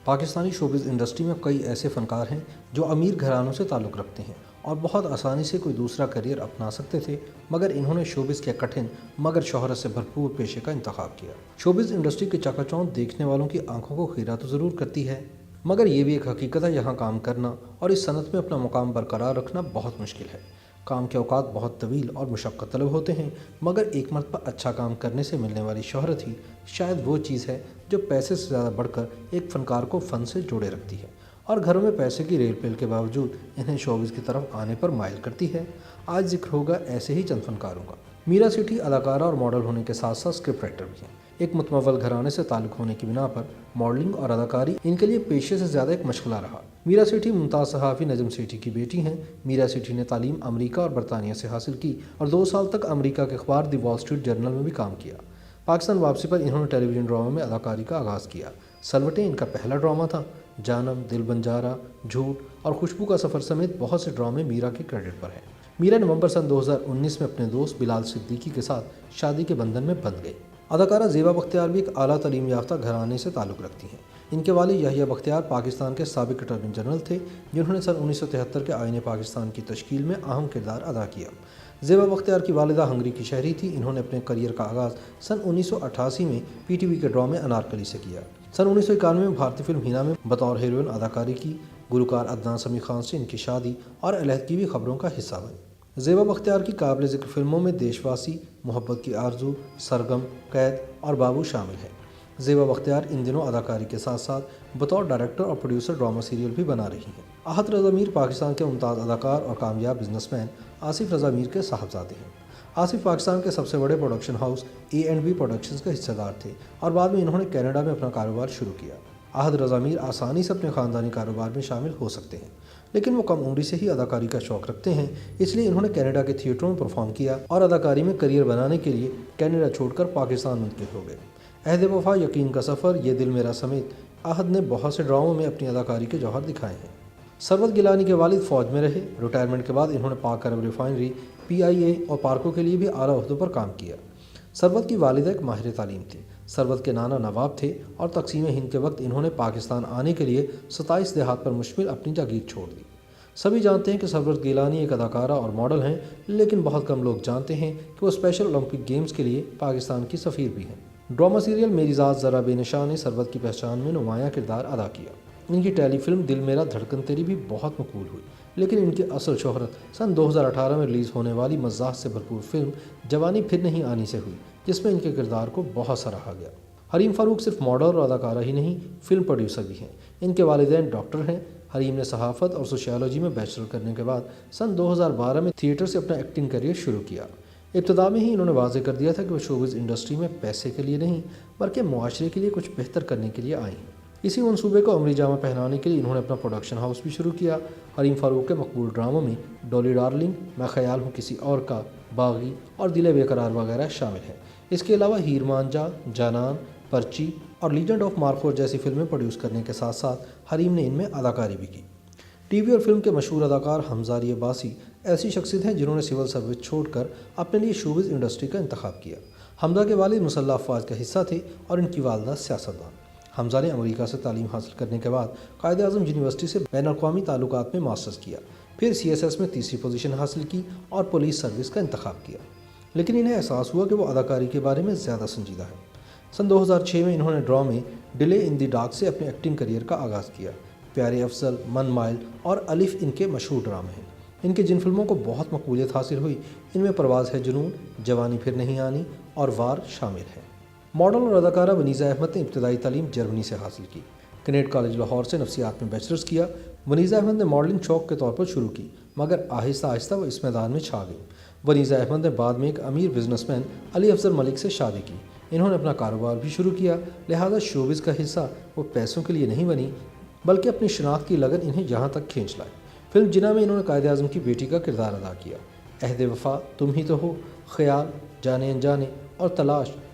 Pakistani showbiz industry میں کئی ایسے فنکار ہیں جو امیر گھرانوں سے تعلق رکھتے ہیں اور بہت آسانی سے کوئی دوسرا کریئر اپنا سکتے تھے، مگر انہوں نے شوبز کے کٹھن مگر شہرت سے بھرپور پیشے کا انتخاب کیا۔ شوبز انڈسٹری کے چکا چوند دیکھنے والوں کی آنکھوں کو خیرہ تو ضرور کرتی ہے، مگر یہ بھی ایک حقیقت ہے یہاں کام کرنا اور اس صنعت میں اپنا مقام برقرار رکھنا بہت مشکل ہے۔ کام کے اوقات بہت طویل اور مشقت طلب ہوتے ہیں، مگر ایک مرتبہ اچھا کام کرنے سے ملنے والی شہرت ہی شاید وہ چیز ہے جو پیسے سے زیادہ بڑھ کر ایک فنکار کو فن سے جوڑے رکھتی ہے اور گھروں میں پیسے کی ریل پیل کے باوجود انہیں شوبز کی طرف آنے پر مائل کرتی ہے۔ آج ذکر ہوگا ایسے ہی چند فنکاروں کا۔ میرا سیٹھی اداکارہ اور ماڈل ہونے کے ساتھ ساتھ اسکرپٹ رائٹر بھی ہیں۔ ایک متمول گھرانے سے تعلق ہونے کی بنا پر ماڈلنگ اور اداکاری ان کے لیے پیشے سے زیادہ ایک مشغلہ رہا۔ میرا سیٹھی ممتاز صحافی نجم سیٹھی کی بیٹی ہیں۔ میرا سیٹھی نے تعلیم امریکہ اور برطانیہ سے حاصل کی اور 2 سال تک امریکہ کے اخبار دی وال اسٹریٹ جرنل میں بھی کام کیا۔ پاکستان واپسی پر انہوں نے ٹیلی ویژن ڈراموں میں اداکاری کا آغاز کیا۔ سلوٹیں ان کا پہلا ڈرامہ تھا۔ جانم، دل بنجارا، جھوٹ اور خوشبو کا سفر سمیت بہت سے ڈرامے میرا کے کریڈٹ پر ہیں۔ میرا نومبر سن 2019 میں اپنے دوست بلال صدیقی کے ساتھ شادی کے بندھن میں بندھ گئی۔ اداکارہ زیبا بختیار بھی ایک اعلیٰ تعلیم یافتہ گھرانے سے تعلق رکھتی ہیں۔ ان کے والد یحییٰ بختیار پاکستان کے سابق اٹارنی جنرل تھے، جنہوں نے سن 1973 کے آئین پاکستان کی تشکیل میں اہم کردار ادا کیا۔ زیبا بختیار کی والدہ ہنگری کی شہری تھی۔ انہوں نے اپنے کریئر کا آغاز سن 1988 میں پی ٹی وی کے ڈرامے انارکلی سے کیا۔ سن 1991 میں بھارتی فلم ہینا میں بطور ہیروئن اداکاری کی۔ گلوکار عدنان سمیع خان سے ان کی شادی اور علیحدگی بھی خبروں کا حصہ بنی۔ زیبا بختیار کی قابل ذکر فلموں میں دیش واسی، محبت کی آرزو، سرگم، قید اور بابو شامل ہیں۔ زیبا بختیار ان دنوں اداکاری کے ساتھ ساتھ بطور ڈائریکٹر اور پروڈیوسر ڈرامہ سیریل بھی بنا رہی ہیں۔ احد رضا میر پاکستان کے ممتاز اداکار اور کامیاب بزنس مین آصف رضا میر کے صاحبزادے ہیں۔ آصف پاکستان کے سب سے بڑے پروڈکشن ہاؤس A&B پروڈکشنز کے حصہ دار تھے اور بعد میں انہوں نے کینیڈا میں اپنا کاروبار شروع کیا۔ احد رضا میر آسانی سے اپنے خاندانی کاروبار میں شامل ہو سکتے ہیں، لیکن وہ کم عمری سے ہی اداکاری کا شوق رکھتے ہیں، اس لیے انہوں نے کینیڈا کے تھیٹروں میں پرفارم کیا اور اداکاری میں کریئر بنانے کے لیے کینیڈا چھوڑ کر پاکستان منتقل ہو گئے۔ عہد وفا، یقین کا سفر، یہ دل میرا سمیت احد نے بہت سے ڈراموں میں اپنی اداکاری کے جوہر دکھائے ہیں۔ ثروت گیلانی کے والد فوج میں رہے۔ ریٹائرمنٹ کے بعد انہوں نے پاک عرب ریفائنری، PIA اور پارکو کے لیے بھی اعلیٰ عہدوں پر کام کیا۔ ثروت کی والدہ ایک ماہر تعلیم تھے۔ ثروت کے نانا نواب تھے اور تقسیم ہند کے وقت انہوں نے پاکستان آنے کے لیے 27 دیہات پر مشتمل اپنی جاگیر چھوڑ دی۔ سبھی جانتے ہیں کہ ثروت گیلانی ایک اداکارہ اور ماڈل ہیں، لیکن بہت کم لوگ جانتے ہیں کہ وہ اسپیشل اولمپک گیمز کے لیے پاکستان کی سفیر بھی ہیں۔ ڈرامہ سیریل میری ذات ذرا بے نشان نے ثروت کی پہچان میں نمایاں کردار ادا کیا۔ ان کی ٹیلی فلم دل میرا دھڑکن تیری بھی بہت مقبول ہوئی، لیکن ان کی اصل شہرت سن 2018 میں ریلیز ہونے والی مزاح سے بھرپور فلم جوانی پھر نہیں آنی سے ہوئی، جس میں ان کے کردار کو بہت سراہا گیا۔ حریم فاروق صرف ماڈل اور اداکارہ ہی نہیں، فلم پروڈیوسر بھی ہیں۔ ان کے والدین ڈاکٹر ہیں۔ حریم نے صحافت اور سوشیالوجی میں بیچلر کرنے کے بعد سن 2012 میں تھیٹر سے اپنا ایکٹنگ کریئر شروع کیا۔ ابتدا میں ہی انہوں نے واضح کر دیا تھا کہ وہ شوبز انڈسٹری میں پیسے کے لیے نہیں، بلکہ معاشرے کے لیے کچھ بہتر کرنے کے لیے آئی ہیں۔ اسی منصوبے کو عملی جامہ پہنانے کے لیے انہوں نے اپنا پروڈکشن ہاؤس بھی شروع کیا۔ حریم فاروق کے مقبول ڈراموں میں ڈولی ڈارلنگ، میں خیال ہوں کسی اور کا، باغی اور دل بے قرار وغیرہ شامل ہیں۔ اس کے علاوہ ہیر مانجا، جانان، پرچی اور لیجنڈ آف مارخور جیسی فلمیں پروڈیوس کرنے کے ساتھ ساتھ حریم نے ان میں اداکاری بھی کی۔ ٹی وی اور فلم کے مشہور اداکار حمزہ علی عباسی ایسی شخصیت ہیں جنہوں نے سول سروس چھوڑ کر اپنے لیے شوبز انڈسٹری کا انتخاب کیا۔ حمزہ کے والد مسلح افواج کا حصہ تھے اور ان کی والدہ سیاستدان۔ حمزہ نے امریکہ سے تعلیم حاصل کرنے کے بعد قائد اعظم یونیورسٹی سے بین الاقوامی تعلقات میں ماسٹرز کیا، پھر CSS میں تیسری پوزیشن حاصل کی اور پولیس سروس کا انتخاب کیا، لیکن انہیں احساس ہوا کہ وہ اداکاری کے بارے میں زیادہ سنجیدہ ہے۔ سن 2006 میں انہوں نے ڈرامے ڈیلے ان دی ڈارک سے اپنے ایکٹنگ کریئر کا آغاز کیا۔ پیارے افضل، من مائل اور الف ان کے مشہور ڈرامے ہیں۔ ان کی جن فلموں کو بہت مقبولیت حاصل ہوئی، ان میں پرواز ہے جنون، جوانی پھر نہیں آنی اور وار شامل ہیں۔ ماڈل اور اداکارہ ونیزا احمد نے ابتدائی تعلیم جرمنی سے حاصل کی۔ کنیٹ کالج لاہور سے نفسیات میں بیچلرز کیا۔ ونیزا احمد نے ماڈلنگ شوق کے طور پر شروع کی، مگر آہستہ آہستہ وہ اس میدان میں چھا گئی۔ ونیزا احمد نے بعد میں ایک امیر بزنس مین علی افضل ملک سے شادی کی۔ انہوں نے اپنا کاروبار بھی شروع کیا، لہٰذا شوبز کا حصہ وہ پیسوں کے لیے نہیں بنی، بلکہ اپنی شناخت کی لگن انہیں یہاں تک کھینچ لائے۔ فلم جنا میں انہوں نے قائد اعظم کی بیٹی کا کردار ادا کیا۔ عہد وفا، تم ہی تو ہو، خیال، جانے انجانے اور تلاش